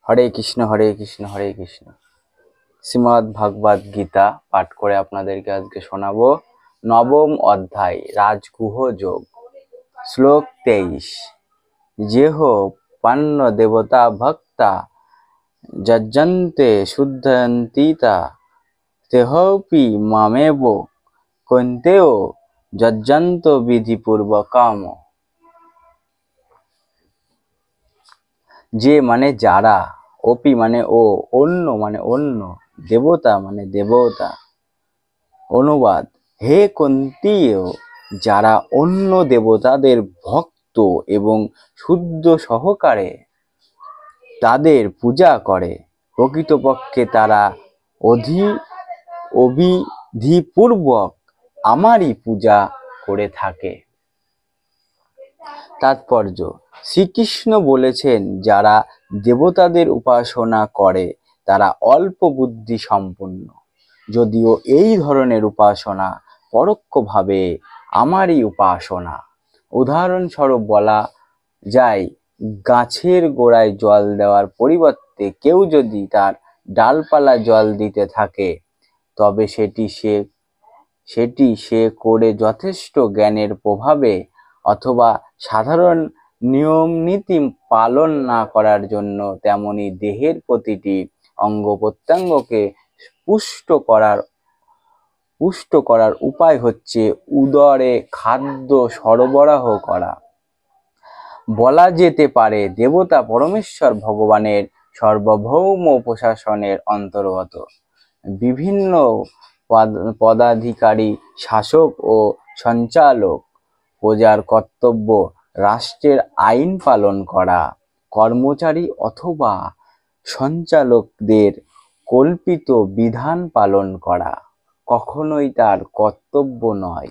হরে কৃষ্ণ হরে কৃষ্ণ হরে কৃষ্ণ। শ্রীমদ্ ভাগবত গীতা পাঠ করে আপনাদেরকে আজকে শোনাবো নবম অধ্যায় রাজগুহ যোগ, শ্লোক 23। যেহ পান্ন দেবতা ভক্তা যজ্জন্তে শুদ্ধন্তিতা তেহপি মামেব কন্তেও যজ্জন্ত বিধিপূর্বকাম। যে মানে যারা, অপি মানে ও, অন্য মানে অন্য, দেবতা মানে দেবতা। অনুবাদ: হে কুন্তীয়, যারা অন্য দেবতাদের ভক্ত এবং শুদ্ধ সহকারে তাদের পূজা করে, প্রকৃতপক্ষে তারা অবিধিপূর্বক আমারই পূজা করে থাকে। তাৎপর্য: শ্রীকৃষ্ণ বলেছেন, যারা দেবতাদের উপাসনা করে তারা অল্প বুদ্ধি সম্পন্ন, যদিও এই ধরনের উপাসনা পরোক্ষভাবে আমারই উপাসনা। উদাহরণস্বরূপ বলা যায়, গাছের গোড়ায় জল দেওয়ার পরিবর্তে কেউ যদি তার ডালপালা জল দিতে থাকে, তবে সেটি সে করে যথেষ্ট জ্ঞানের প্রভাবে অথবা সাধারণ নিয়মনীতি পালন না করার জন্য। তেমনি দেহের প্রতিটি অঙ্গ প্রত্যঙ্গকে পুষ্ট করার উপায় হচ্ছে উদরে খাদ্য সরবরাহ করা। বলা যেতে পারে, দেবতা পরমেশ্বর ভগবানের সার্বভৌম প্রশাসনের অন্তর্গত। বিভিন্ন পদাধিকারী, শাসক ও সঞ্চালক প্রজার কর্তব্য রাষ্ট্রের আইন পালন করা। কর্মচারী অথবা সঞ্চালকদের কল্পিত বিধান পালন করা কখনোই তার কর্তব্য নয়।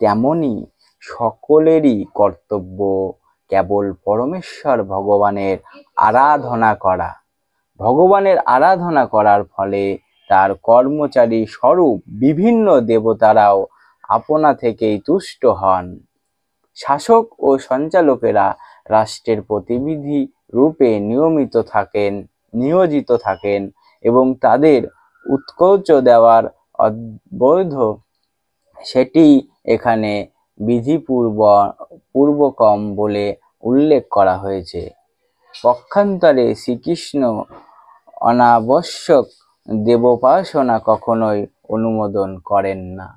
তেমনি সকলেরই কর্তব্য কেবল পরমেশ্বর ভগবানের আরাধনা করা। ভগবানের আরাধনা করার ফলে তার কর্মচারী স্বরূপ বিভিন্ন দেবতারাও আপনা থেকেই তুষ্ট হন। শাসক ও সঞ্চালকেরা রাষ্ট্রের প্রতিনিধি রূপে নিয়োজিত থাকেন এবং তাদের উৎকোচ দেওয়ার অবৈধ, সেটি এখানে বিধিপূর্বকম বলে উল্লেখ করা হয়েছে। পক্ষান্তরে শ্রীকৃষ্ণ অনাবশ্যক দেবোপাসনা কখনোই অনুমোদন করেন না।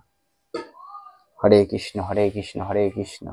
হরে কৃষ্ণ হরে কৃষ্ণ হরে কৃষ্ণ।